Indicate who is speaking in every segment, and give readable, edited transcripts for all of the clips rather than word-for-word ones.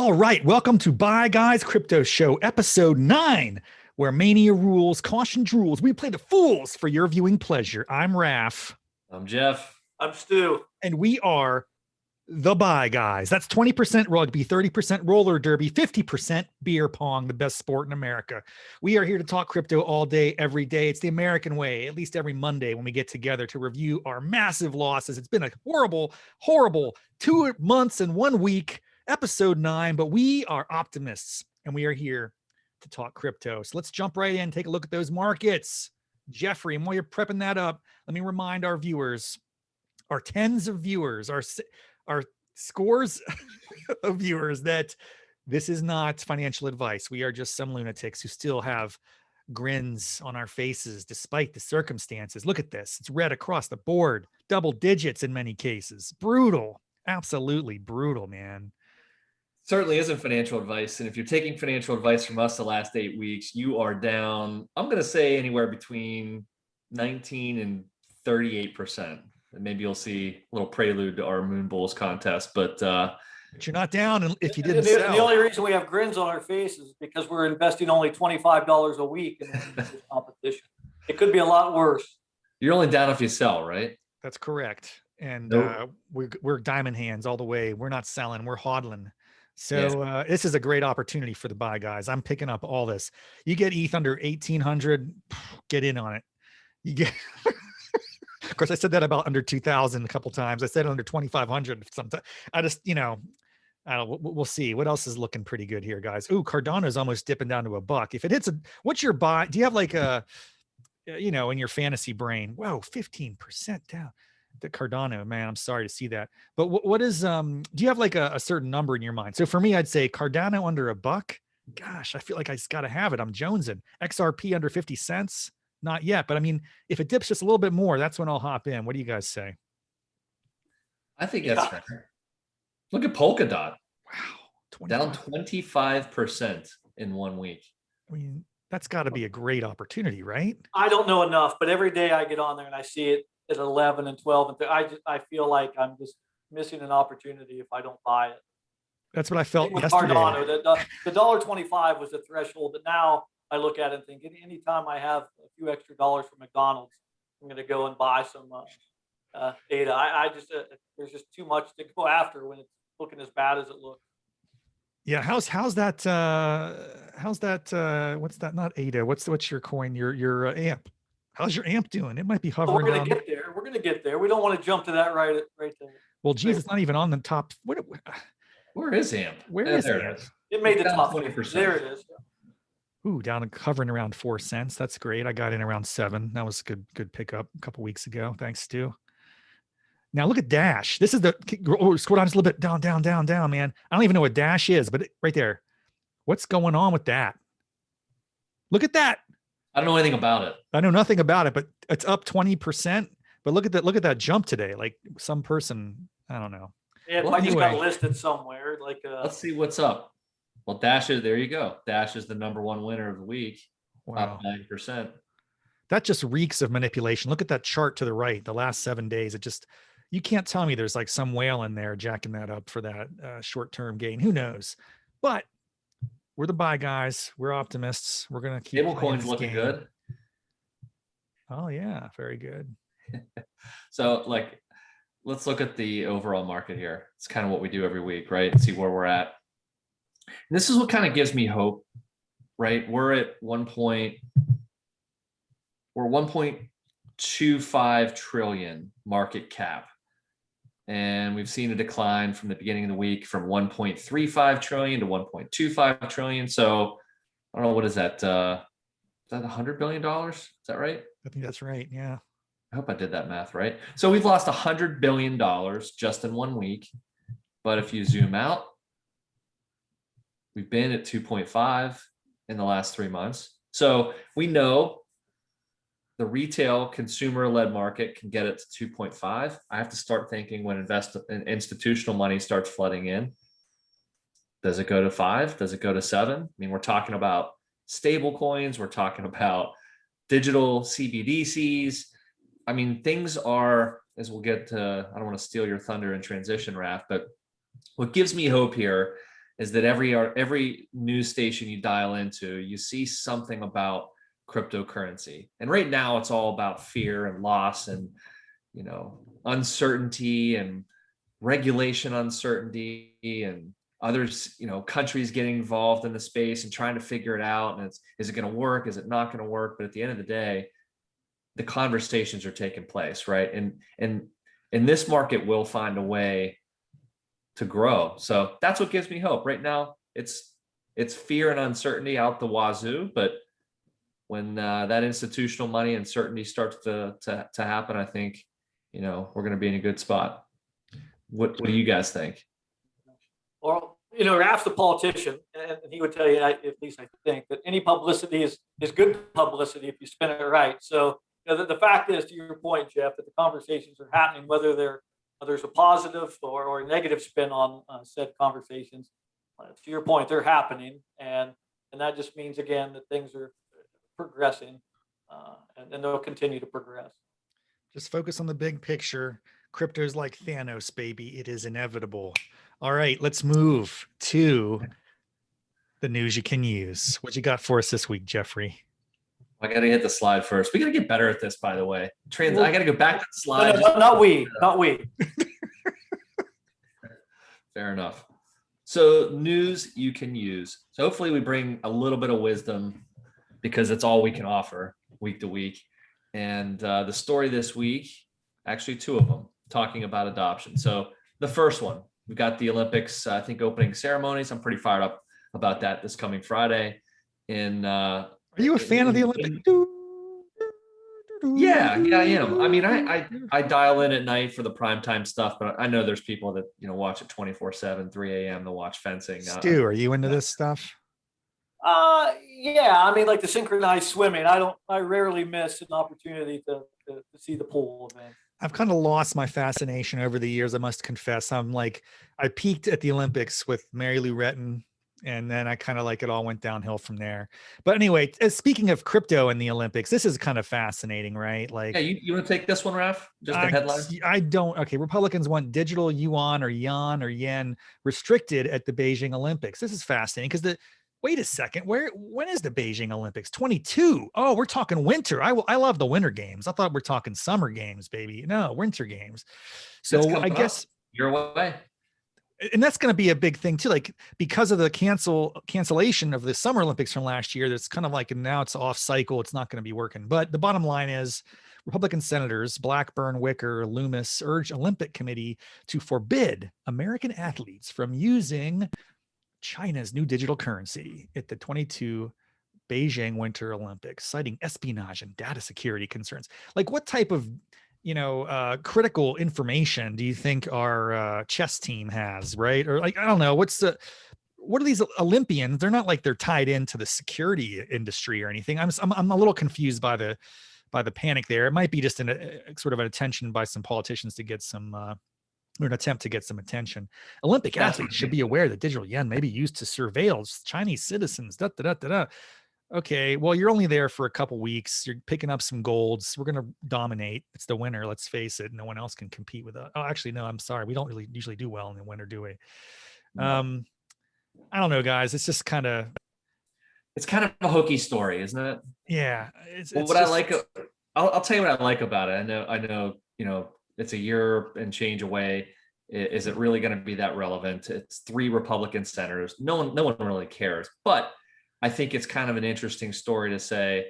Speaker 1: All right, welcome to Bye Guys Crypto Show, episode 9, where mania rules, caution rules. We play the fools for your viewing pleasure. I'm Raff.
Speaker 2: I'm Jeff.
Speaker 3: I'm Stu.
Speaker 1: And we are the Bye Guys. That's 20% rugby, 30% roller derby, 50% beer pong, the best sport in America. We are here to talk crypto all day, every day. It's the American way, at least every Monday when we get together to review our massive losses. It's been a horrible, horrible 2 months and 1 week. Episode 9, but we are optimists and we are here to talk crypto. So let's jump right in, take a look at those markets. Jeffrey, and while you're prepping that up, let me remind our viewers, our tens of viewers, our scores of viewers, that this is not financial advice. We are just some lunatics who still have grins on our faces despite the circumstances. Look at this. It's red across the board, double digits in many cases. Brutal. Absolutely brutal, man.
Speaker 2: Certainly isn't financial advice. And if you're taking financial advice from us the last 8 weeks, you are down, I'm going to say anywhere between 19 and 38%. And maybe you'll see a little prelude to our Moon Bulls contest, but
Speaker 1: you're not down if you didn't
Speaker 3: sell. The only reason we have grins on our faces is because we're investing only $25 a week in this competition. It could be a lot worse.
Speaker 2: You're only down if you sell, right?
Speaker 1: That's correct. And
Speaker 2: Nope.
Speaker 1: We're diamond hands all the way. We're not selling, we're hodling. So this is a great opportunity for the buy guys. I'm picking up all this. You get ETH under 1,800, get in on it. You get, of course, I said that about under 2,000 a couple times. I said under 2,500 sometimes. I just, I don't know. We'll see. What else is looking pretty good here, guys? Ooh, Cardano's almost dipping down to $1. If it hits what's your buy? Do you have like a, in your fantasy brain? Whoa, 15% down. The Cardano, man, I'm sorry to see that. But what is, do you have like a certain number in your mind? So for me, I'd say Cardano under $1. Gosh, I feel like I just got to have it. I'm jonesing. XRP under 50 cents. Not yet. But I mean, if it dips just a little bit more, that's when I'll hop in. What do you guys say?
Speaker 2: I think that's fair. Look at Polkadot.
Speaker 1: Wow.
Speaker 2: Down 25% in 1 week.
Speaker 1: I mean, that's got to be a great opportunity, right?
Speaker 3: I don't know enough, but every day I get on there and I see it at 11 and 12 and I feel like I'm just missing an opportunity if I don't buy it.
Speaker 1: That's what I felt
Speaker 3: with
Speaker 1: yesterday.
Speaker 3: Cardano, the $1.25 was the threshold, but now I look at it and think anytime I have a few extra dollars from McDonald's, I'm going to go and buy some data. I just there's just too much to go after when it's looking as bad as it looks.
Speaker 1: Yeah, how's that what's that, not ADA, what's your coin, your AMP? How's your AMP doing? It might be hovering.
Speaker 3: We're going to get there. We're going to get there. We don't want to jump to that right there.
Speaker 1: Well, geez, it's not even on the top.
Speaker 2: Where is AMP?
Speaker 1: Where is AMP?
Speaker 3: It made the top
Speaker 2: 20%.
Speaker 3: There it is.
Speaker 1: Ooh, down and hovering around 4 cents. That's great. I got in around 7. That was a good pickup a couple weeks ago. Thanks, Stu. Now look at Dash. This is scroll down just a little bit. Down, man. I don't even know what Dash is, but right there. What's going on with that? Look at that.
Speaker 2: I don't know anything about it.
Speaker 1: I know nothing about it, but it's up 20%. But look at that jump today. Like some person, I don't know.
Speaker 3: Yeah, it might just got listed somewhere. Like
Speaker 2: let's see what's up. Well, Dash is, there you go. Dash is the #1 winner of the week.
Speaker 1: Wow.
Speaker 2: Up 9%.
Speaker 1: That just reeks of manipulation. Look at that chart to the right. The last 7 days, you can't tell me there's like some whale in there jacking that up for that short-term gain. Who knows? But we're the buy guys. We're optimists. We're going to keep
Speaker 2: Stablecoins looking good.
Speaker 1: Oh yeah. Very good.
Speaker 2: So let's look at the overall market here. It's kind of what we do every week, right? See where we're at. And this is what kind of gives me hope, right? We're at 1.25 trillion market cap. And we've seen a decline from the beginning of the week from 1.35 trillion to 1.25 trillion. So I don't know, what is that? Is that $100 billion? Is that right?
Speaker 1: I think that's right. Yeah.
Speaker 2: I hope I did that math right. So we've lost $100 billion just in 1 week. But if you zoom out, we've been at 2.5 in the last 3 months. So we know the retail consumer-led market can get it to 2.5. I have to start thinking when institutional money starts flooding in, does it go to 5? Does it go to 7? I mean, we're talking about stable coins. We're talking about digital CBDCs. I mean, things are, as we'll get to, I don't want to steal your thunder in transition, Raff, but what gives me hope here is that every news station you dial into, you see something about cryptocurrency. And right now it's all about fear and loss and, you know, uncertainty and regulation uncertainty and others, you know, countries getting involved in the space and trying to figure it out. And is it going to work? Is it not going to work? But at the end of the day, the conversations are taking place, right? And this market will find a way to grow. So that's what gives me hope. Right now, it's fear and uncertainty out the wazoo, but when that institutional money and certainty starts to happen, I think, you know, we're going to be in a good spot. What do you guys think?
Speaker 3: Well, you know, Raff's a politician, and he would tell you, at least I think, that any publicity is good publicity if you spin it right. So, you know, the fact is, to your point, Jeff, that the conversations are happening, whether there's a positive or a negative spin on said conversations. To your point, they're happening, and that just means, again, that things are progressing, and they'll continue to progress.
Speaker 1: Just focus on the big picture. Crypto's like Thanos, baby. It is inevitable. All right, let's move to the news you can use. What you got for us this week, Jeffrey?
Speaker 2: I got to hit the slide first. We got to get better at this, by the way. I got to go back to the slide.
Speaker 3: No, not we.
Speaker 2: Fair enough. So news you can use. So hopefully we bring a little bit of wisdom, because it's all we can offer week to week. And the story this week, actually two of them, talking about adoption. So the first one, we've got the Olympics, I think, opening ceremonies. I'm pretty fired up about that this coming Friday. Are
Speaker 1: you a fan of the Olympics?
Speaker 2: Yeah, I am. I mean, I dial in at night for the primetime stuff, but I know there's people that, you know, watch it 24/7, 3 a.m. to watch fencing.
Speaker 1: Stu, are you into this stuff?
Speaker 3: Yeah, I mean, like the synchronized swimming, I rarely miss an opportunity to see the pool event.
Speaker 1: I've kind of lost my fascination over the years, I must confess. I peaked at the Olympics with Mary Lou Retton, and then I kind of like it all went downhill from there. But anyway, speaking of crypto and the Olympics, this is kind of fascinating, right? Like,
Speaker 2: yeah, you want to take this one, Raff? Just the headline?
Speaker 1: I don't. Okay, Republicans want digital yuan or yen restricted at the Beijing Olympics. This is fascinating because wait a second. When is the Beijing Olympics? 22. Oh, we're talking winter. I love the winter games. I thought we're talking summer games, baby. No, winter games. So I guess
Speaker 2: you're away.
Speaker 1: And that's going to be a big thing too. Like, because of the cancellation of the Summer Olympics from last year, that's kind of like, and now it's off cycle. It's not going to be working. But the bottom line is, Republican senators Blackburn, Wicker, Loomis urged Olympic Committee to forbid American athletes from using China's new digital currency at the 22 Beijing Winter Olympics, citing espionage and data security concerns. Like, what type of, critical information do you think our chess team has, right? Or like, I don't know, what are these Olympians? They're not like they're tied into the security industry or anything. I'm a little confused by the panic there. It might be just sort of an attention by some politicians to get some or an attempt to get some attention. Olympic athletes should be aware that digital yen may be used to surveil Chinese citizens. Okay, well, you're only there for a couple weeks. You're picking up some golds. We're going to dominate. It's the winter. Let's face it. No one else can compete with us. Oh, actually, no, I'm sorry. We don't really usually do well in the winter, do we? I don't know, guys. It's just kind of.
Speaker 2: It's kind of a hokey story, isn't it?
Speaker 1: Yeah.
Speaker 2: I'll tell you what I like about it. I know, it's a year and change away. Is it really going to be that relevant? It's 3 Republican senators. No one really cares. But I think it's kind of an interesting story to say,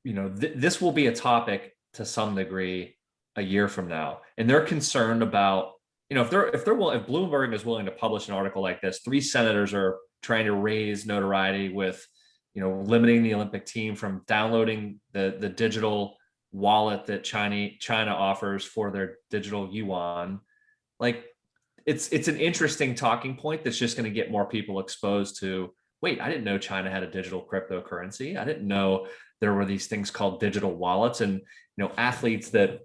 Speaker 2: this will be a topic to some degree a year from now. And they're concerned about, if Bloomberg is willing to publish an article like this, 3 senators are trying to raise notoriety with, limiting the Olympic team from downloading the digital wallet that China offers for their digital yuan. Like, it's an interesting talking point that's just going to get more people exposed to, wait, I didn't know China had a digital cryptocurrency. I didn't know there were these things called digital wallets. And, athletes that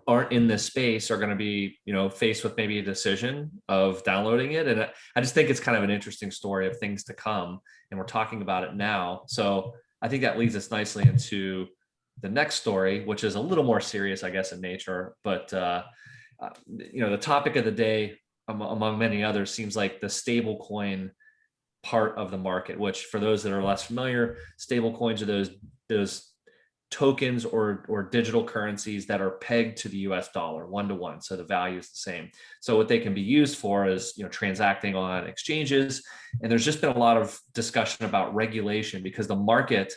Speaker 2: aren't in this space are going to be, faced with maybe a decision of downloading it. And I just think it's kind of an interesting story of things to come. And we're talking about it now. So I think that leads us nicely into the next story, which is a little more serious, I guess, in nature. But, the topic of the day among many others, seems like the stable coin part of the market, which for those that are less familiar, stable coins are those tokens or digital currencies that are pegged to the US dollar 1-to-1. So the value is the same. So what they can be used for is, transacting on exchanges. And there's just been a lot of discussion about regulation because the market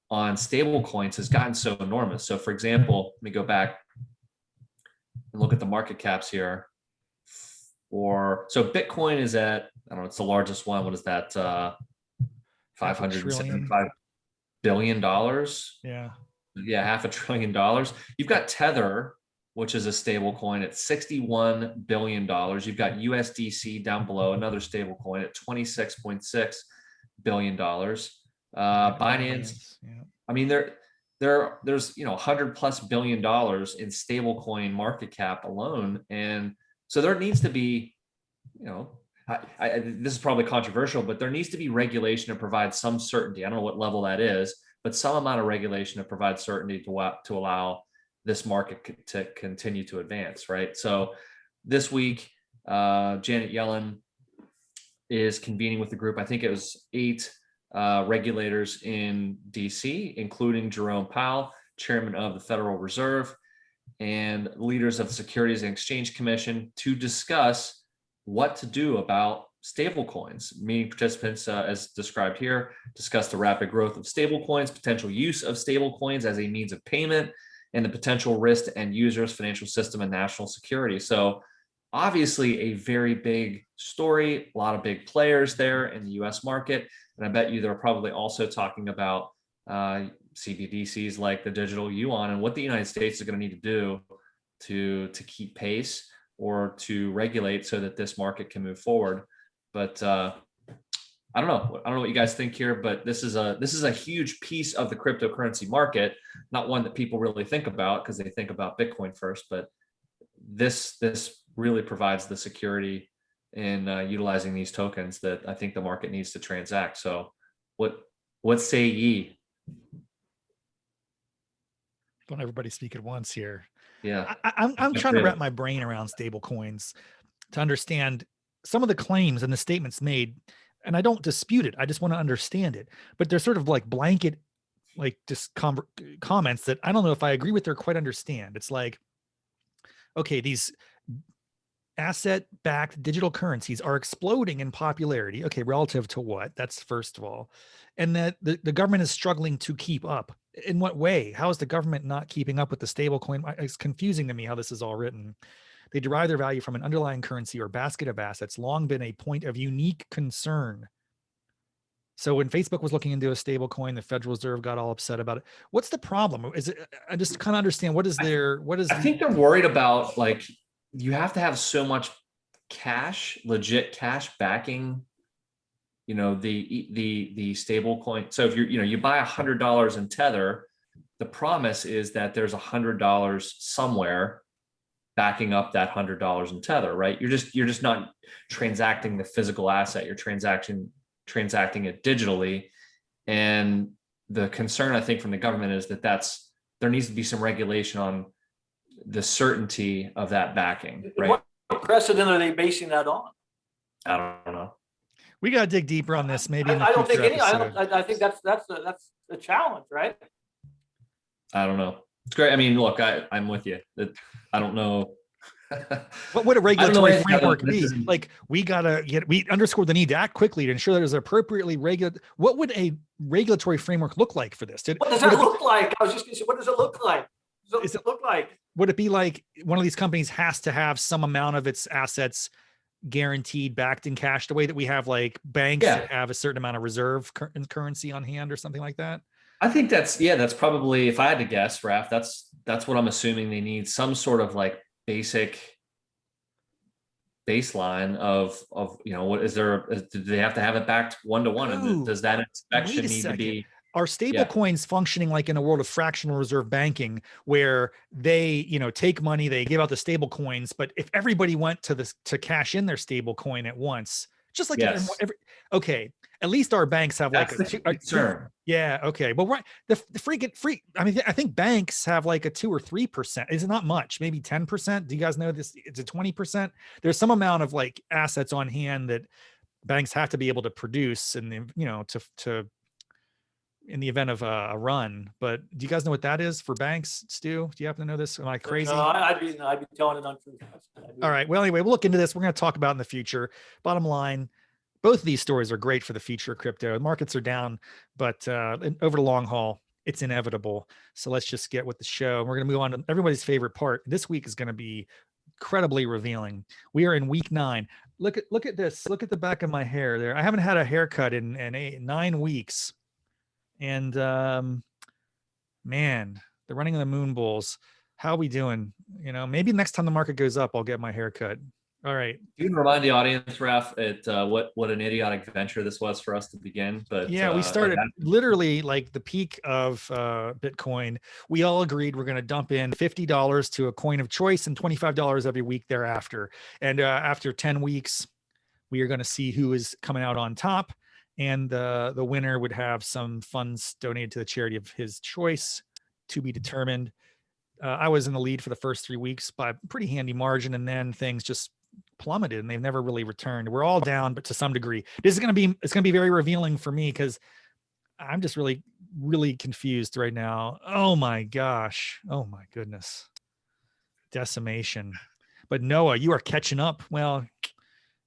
Speaker 2: on stable coins has gotten so enormous. So for example, let me go back and look at the market caps here. So Bitcoin is at, I don't know, it's the largest one. What is that? $575 billion.
Speaker 1: Yeah.
Speaker 2: Yeah, $500 billion. You've got Tether, which is a stable coin at $61 billion. You've got USDC down below, another stable coin at $26.6 billion. Binance.
Speaker 1: Yeah. I
Speaker 2: mean, there's $100+ billion in stable coin market cap alone. And so there needs to be, this is probably controversial, but there needs to be regulation to provide some certainty. I don't know what level that is, but some amount of regulation to provide certainty to allow this market to continue to advance, right? So this week, Janet Yellen is convening with the group. I think it was 8 regulators in DC, including Jerome Powell, chairman of the Federal Reserve, and leaders of the Securities and Exchange Commission to discuss what to do about stablecoins. Meeting participants, as described here, discussed the rapid growth of stablecoins, potential use of stablecoins as a means of payment, and the potential risk to end users, financial system, and national security. So obviously a very big story, a lot of big players there in the US market. And I bet you they're probably also talking about CBDCs like the digital yuan and what the United States is going to need to do to keep pace or to regulate so that this market can move forward. But I don't know what you guys think here, but this is a huge piece of the cryptocurrency market, not one that people really think about because they think about Bitcoin first, but this really provides the security in utilizing these tokens that I think the market needs to transact. So what say ye?
Speaker 1: Don't everybody speak at once here.
Speaker 2: Yeah,
Speaker 1: I'm trying to wrap my brain around stable coins to understand some of the claims and the statements made, and I don't dispute it. I just want to understand it. But they're sort of like blanket, like just comments that I don't know if I agree with or quite understand. It's like, okay, these asset-backed digital currencies are exploding in popularity. Okay, relative to what? That's first of all. And that the government is struggling to keep up. In what way? How is the government not keeping up with the stable coin? It's confusing to me how this is all written. They derive their value from an underlying currency or basket of assets, long been a point of unique concern. So when Facebook was looking into a stable coin, the Federal Reserve got all upset about it. What's the problem? Is it, I just kind of understand I
Speaker 2: think they're worried about, like, you have to have so much cash, legit cash backing, the stable coin. So if you buy $100 in Tether, the promise is that there's $100 somewhere backing up that $100 in Tether, right? You're just not transacting the physical asset. You're transacting it digitally. And the concern, I think, from the government is that there needs to be some regulation on the certainty of that backing, right?
Speaker 3: What precedent are they basing that on?
Speaker 2: I don't know.
Speaker 1: We got to dig deeper on this. Maybe
Speaker 3: I don't think I think that's the challenge, right?
Speaker 2: I don't know. It's great. I mean, look, I'm with you. I don't know.
Speaker 1: What would a regulatory framework be? Like, we underscored the need to act quickly to ensure that it's appropriately regulated. What would a regulatory framework look like for this?
Speaker 3: What does it look like? I was just going to say, what does it look like? Does it look like?
Speaker 1: Would it be like one of these companies has to have some amount of its assets guaranteed, backed in cash, the way that we have like banks that have a certain amount of reserve currency on hand or something like that?
Speaker 2: I think that's probably, if I had to guess, Raff, that's what I'm assuming. They need some sort of like basic baseline of what is there? Do they have to have it backed 1-to-1? And does that inspection need to be? Are
Speaker 1: stable coins functioning like in a world of fractional reserve banking where they, take money, they give out the stable coins, but if everybody went to cash in their stable coin at once, just like okay, At least our banks have like
Speaker 2: That's
Speaker 1: a
Speaker 2: the concern.
Speaker 1: yeah. Okay. Well, right. The freaking free. I mean, I think banks have like a 2 or 3%. It's not much, maybe 10%. Do you guys know this? It's a 20%. There's some amount of like assets on hand that banks have to be able to produce and, to in the event of a run. But do you guys know what that is for banks, Stu? Do you happen to know this? Am I crazy?
Speaker 3: No, I'd be telling an untruth.
Speaker 1: All right. Well, anyway, we'll look into this. We're going to talk about it in the future. Bottom line, both of these stories are great for the future of crypto. The markets are down, but over the long haul, it's inevitable. So let's just get with the show. We're going to move on to everybody's favorite part. This week is going to be incredibly revealing. We are in week 9. Look at this. Look at the back of my hair there. I haven't had a haircut in 9 weeks. And man, the running of the moon bulls. How are we doing? Maybe next time the market goes up, I'll get my haircut. All right.
Speaker 2: You can remind the audience, Raff, what an idiotic venture this was for us to begin. But
Speaker 1: yeah, we started literally like the peak of Bitcoin. We all agreed we're going to dump in $50 to a coin of choice and $25 every week thereafter. And after 10 weeks, we are going to see who is coming out on top. And the winner would have some funds donated to the charity of his choice, to be determined. I was in the lead for the first 3 weeks by a pretty handy margin, and then things just plummeted and they've never really returned. We're all down, but to some degree. It's going to be very revealing for me because I'm just really, really confused right now. Oh my gosh. Oh my goodness. Decimation. But Noah, you are catching up. Well,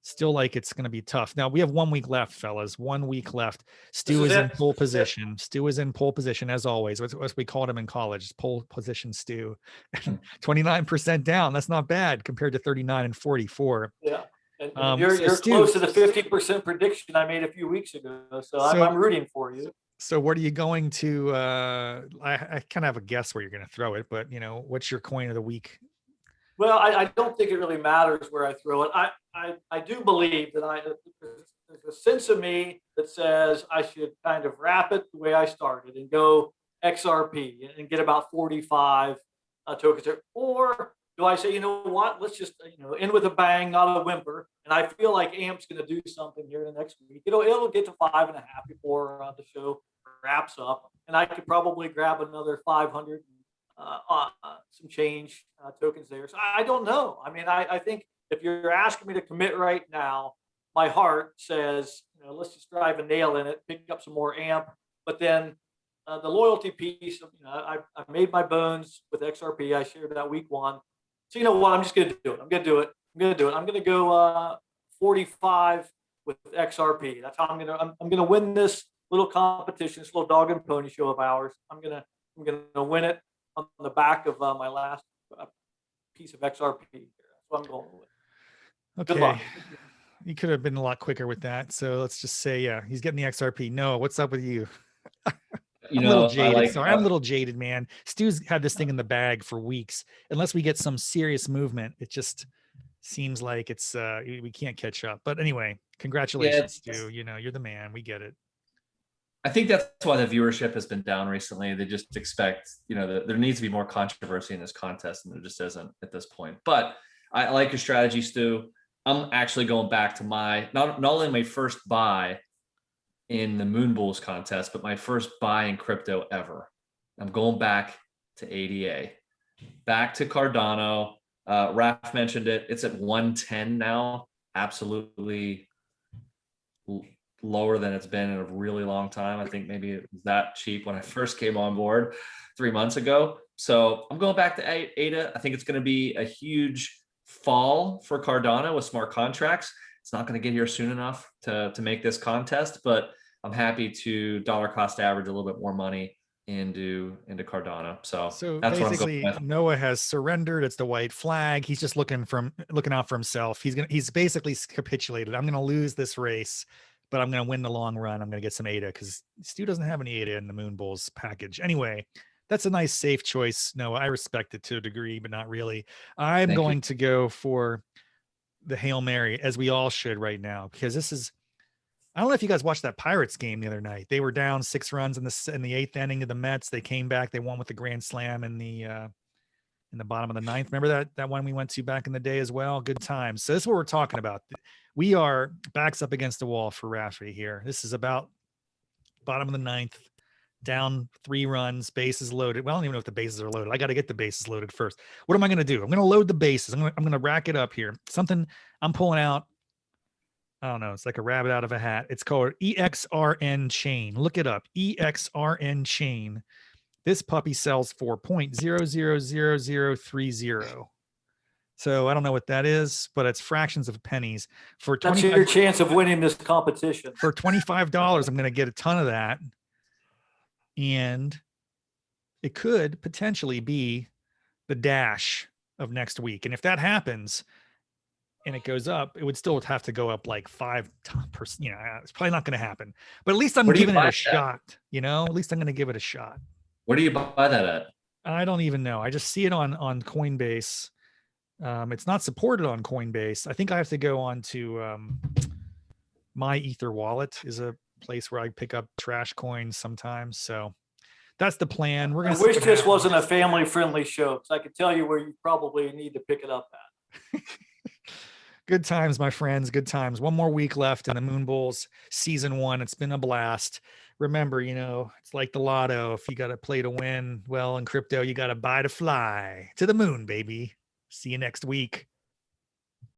Speaker 1: still like it's going to be tough. Now we have 1 week left, fellas. 1 week left. Stu is in pole position. Stu is in pole position as always. What we called him in college, pole position Stu. 29% down. That's not bad compared to 39 and 44.
Speaker 3: Yeah. And you're
Speaker 1: Stu,
Speaker 3: close to the 50% prediction I made a few weeks ago. So I'm rooting for you.
Speaker 1: So what are you going to I kind of have a guess where you're going to throw it, but what's your coin of the week?
Speaker 3: Well, I don't think it really matters where I throw it. I do believe that there's a sense of me that says I should kind of wrap it the way I started and go XRP and get about 45 tokens there. Or do I say, you know what, let's just end with a bang, not a whimper. And I feel like AMP's going to do something here in the next week. It'll get to 5.5 before the show wraps up, and I could probably grab another 500. Some change tokens there. So I don't know. I mean, I think if you're asking me to commit right now, my heart says, let's just drive a nail in it, pick up some more AMP. But then the loyalty piece, I made my bones with XRP. I shared that week 1. So you know what? I'm just going to do it. I'm going to go 45 with XRP. That's how I'm going to win this little competition, this little dog and pony show of ours. I'm going to win it on the back of my last piece of XRP. That's what I'm going with.
Speaker 1: Okay. Good luck. You could have been a lot quicker with that. So let's just say, yeah, he's getting the XRP. Noah, what's up with you? I'm a little jaded. I'm a little jaded, man. Stu's had this thing in the bag for weeks. Unless we get some serious movement, it just seems like it's we can't catch up. But anyway, congratulations, Stu. You're the man. We get it.
Speaker 2: I think that's why the viewership has been down recently. They just expect, there needs to be more controversy in this contest, and there just isn't at this point. But I like your strategy, Stu. I'm actually going back to not only my first buy in the Moon Bulls contest, but my first buy in crypto ever. I'm going back to ADA, back to Cardano. Raff mentioned it. It's at 110 now. Absolutely lower than it's been in a really long time. I think maybe it was that cheap when I first came on board 3 months ago. So I'm going back to ADA. I think it's going to be a huge fall for Cardano with smart contracts. It's not going to get here soon enough to make this contest, but I'm happy to dollar cost average a little bit more money into Cardano. So that's what I'm going with.
Speaker 1: Noah has surrendered. It's the white flag. He's just looking out for himself. He's basically capitulated. I'm going to lose this race, but I'm going to win the long run. I'm going to get some ADA because Stu doesn't have any ADA in the Moon Bulls package. Anyway, that's a nice, safe choice. No, I respect it to a degree, but not really. I'm going to go for the Hail Mary, as we all should right now, because this is, I don't know if you guys watched that Pirates game the other night. They were down 6 runs in the 8th inning of the Mets. They came back. They won with the grand slam in the in the bottom of the ninth. Remember that one we went to back in the day as well? Good times. So this is what we're talking about. We are backs up against the wall for Raffy here. This is about bottom of the ninth, down 3 runs, bases loaded. Well, I don't even know if the bases are loaded. I got to get the bases loaded first. What am I going to do? I'm going to load the bases. I'm going to rack it up here. Something I'm pulling out. I don't know. It's like a rabbit out of a hat. It's called EXRNchain. Look it up. EXRNchain. This puppy sells for 0.000030. So I don't know what that is, but it's fractions of pennies. For
Speaker 3: That's your
Speaker 1: 25
Speaker 3: chance of winning this competition.
Speaker 1: for $25, I'm going to get a ton of that. And it could potentially be the dash of next week. And if that happens and it goes up, it would still have to go up like 5%. It's probably not going to happen, but at least I'm
Speaker 2: Where do you
Speaker 1: giving it
Speaker 2: buy
Speaker 1: a
Speaker 2: that?
Speaker 1: shot, at least I'm going to give it a shot.
Speaker 2: Where do you buy that at?
Speaker 1: I don't even know. I just see it on Coinbase. It's not supported on Coinbase. I think I have to go on to my Ether wallet is a place where I pick up trash coins sometimes. So that's the plan. We're
Speaker 3: I
Speaker 1: gonna.
Speaker 3: wish this wasn't a family-friendly show, because I could tell you where you probably need to pick it up at.
Speaker 1: Good times, my friends. Good times. One more week left in the Moon Bulls season 1. It's been a blast. Remember, it's like the lotto. If you got to play to win, well, in crypto, you got to buy to fly to the moon, baby. See you next week.